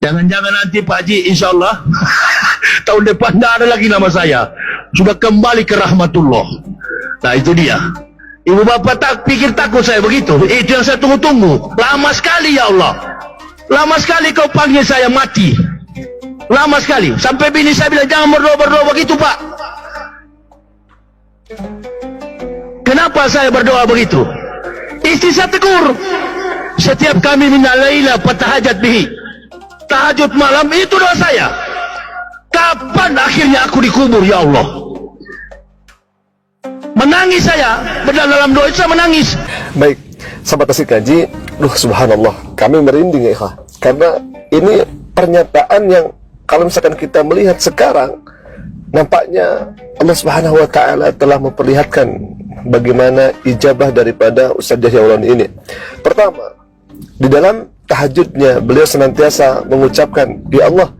Jangan-jangan nanti Pak Haji insyaAllah tahun depan tidak ada lagi nama saya. Sudah kembali ke rahmatullah. Nah itu dia. Ibu bapak tak pikir takut saya begitu. Itu yang saya tunggu-tunggu. Lama sekali ya Allah. Lama sekali kau panggil saya mati. Lama sekali. Sampai bini saya bilang jangan berdoa-berdoa begitu Pak. Kenapa saya berdoa begitu? Istri saya tegur. Setiap kami minal laila fatahajat bihi. Tahajud malam itu doa saya. Kapan akhirnya aku dikubur ya Allah? Menangis saya. Dalam doa itu saya menangis. Baik, sahabat Asik Kaji, subhanallah, kami merinding ya ikhwah. Karena ini pernyataan yang kalau misalkan kita melihat sekarang, nampaknya Allah Subhanahu wa Ta'ala telah memperlihatkan bagaimana ijabah daripada Ustaz Yahya Wauloni ini. Pertama, di dalam tahajudnya beliau senantiasa mengucapkan, ya Allah,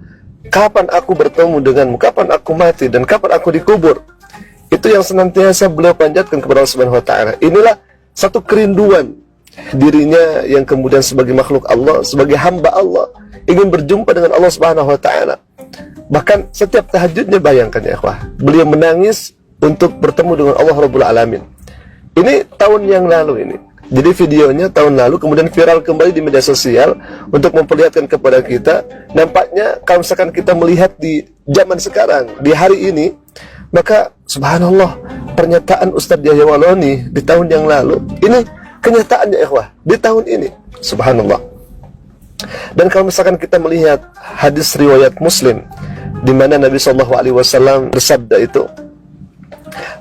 kapan aku bertemu denganmu, kapan aku mati, dan kapan aku dikubur. Itu yang senantiasa beliau panjatkan kepada Allah Subhanahu wa Ta'ala. Inilah satu kerinduan dirinya yang kemudian sebagai makhluk Allah, sebagai hamba Allah, ingin berjumpa dengan Allah Subhanahu wa Ta'ala. Bahkan setiap tahajudnya, bayangkan ya ikhwah, beliau menangis untuk bertemu dengan Allah Rabbul Alamin. Ini tahun yang lalu ini. Jadi videonya tahun lalu kemudian viral kembali di media sosial untuk memperlihatkan kepada kita. Nampaknya kalau misalkan kita melihat di zaman sekarang, di hari ini, maka subhanallah, pernyataan Ustaz Yahya Wauloni di tahun yang lalu, ini kenyataannya ikhwah, di tahun ini, subhanallah. Dan kalau misalkan kita melihat hadis riwayat Muslim, di mana Nabi SAW bersabda itu,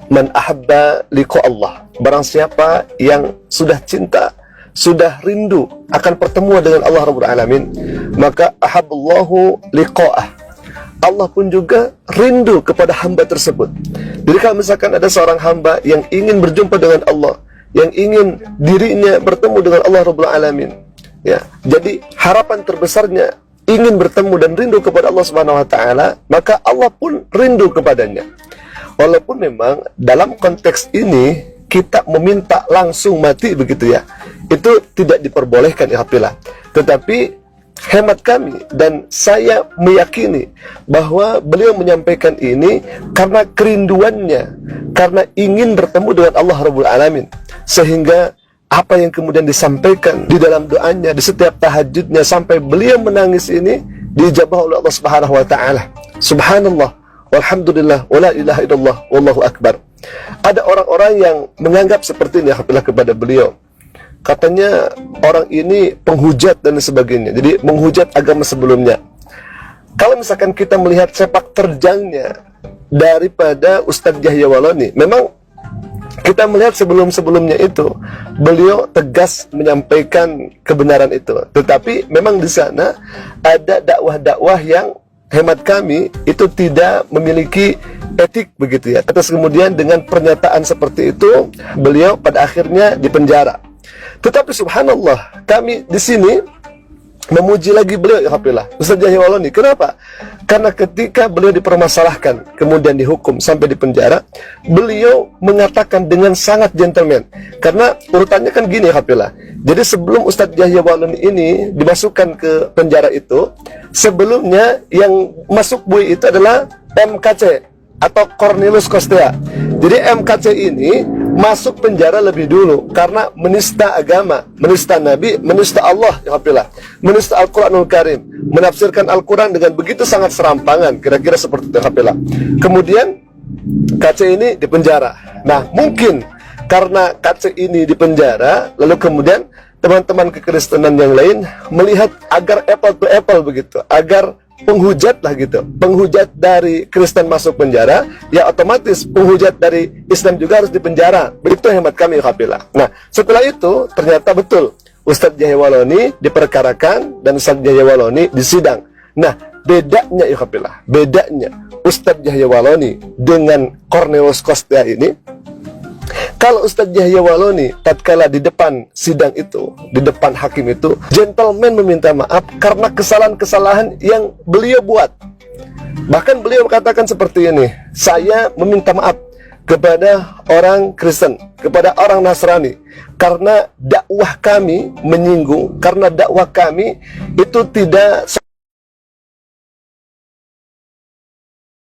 man ahabba liqa Allah, barang siapa yang sudah cinta, sudah rindu akan pertemuan dengan Allah Rabbul Alamin, maka ahabballahu liqa'ah, Allah pun juga rindu kepada hamba tersebut. Jadi kalau misalkan ada seorang hamba yang ingin berjumpa dengan Allah, yang ingin dirinya bertemu dengan Allah Rabbul Alamin, ya, jadi harapan terbesarnya ingin bertemu dan rindu kepada Allah Subhanahu wa Ta'ala, maka Allah pun rindu kepadanya. Walaupun memang dalam konteks ini kita meminta langsung mati begitu ya, itu tidak diperbolehkan ya Hafilah. Tetapi hemat kami dan saya meyakini bahwa beliau menyampaikan ini karena kerinduannya, karena ingin bertemu dengan Allah Rabbul Alamin, sehingga apa yang kemudian disampaikan di dalam doanya, di setiap tahajudnya sampai beliau menangis ini dijabah oleh Allah Subhanahu wa Ta'ala. Subhanallah, walhamdulillah, wala ilaha illallah, wallahu akbar. Ada orang-orang yang menganggap seperti ini Alhamdulillah kepada beliau. Katanya orang ini penghujat dan sebagainya. Jadi menghujat agama sebelumnya. Kalau misalkan kita melihat sepak terjangnya daripada Ustaz Yahya Wauloni, memang kita melihat sebelum-sebelumnya itu beliau tegas menyampaikan kebenaran itu. Tetapi memang di sana ada dakwah-dakwah yang hemat kami itu tidak memiliki etik begitu ya. Atas kemudian dengan pernyataan seperti itu beliau pada akhirnya dipenjara. Tetapi subhanallah, kami di sini memuji lagi beliau ya Alhamdulillah, Ustaz Yahya Wauloni. Kenapa? Karena ketika beliau dipermasalahkan kemudian dihukum sampai di penjara, beliau mengatakan dengan sangat gentleman. Karena urutannya kan gini ya Alhamdulillah. Jadi sebelum Ustaz Yahya Wauloni ini dimasukkan ke penjara itu, sebelumnya yang masuk bui itu adalah MKC atau Cornelius Kostea. Jadi MKC ini masuk penjara lebih dulu karena menista agama, menista Nabi, menista Allah ya Alhamdulillah, menista Al-Quranul Karim, menafsirkan Al-Quran dengan begitu sangat serampangan, kira-kira seperti itu Alhamdulillah. Kemudian KC ini dipenjara. Nah mungkin karena KC ini dipenjara, lalu kemudian teman-teman kekristenan yang lain melihat agar apple to apple begitu, agar penghujat lah gitu, penghujat dari Kristen masuk penjara, ya otomatis penghujat dari Islam juga harus dipenjara. Begitu hemat kami Alhamdulillah. Nah setelah itu ternyata betul Ustaz Yahya Wauloni diperkarakan dan Ustaz Yahya Wauloni disidang. Nah bedanya Alhamdulillah, bedanya Ustaz Yahya Wauloni dengan Cornelius Kostea ini, kalau Ustaz Yahya Wauloni tatkala di depan sidang itu, di depan hakim itu, gentleman meminta maaf karena kesalahan-kesalahan yang beliau buat. Bahkan beliau katakan seperti ini, saya meminta maaf kepada orang Kristen, kepada orang Nasrani, karena dakwah kami menyinggung, karena dakwah kami itu tidak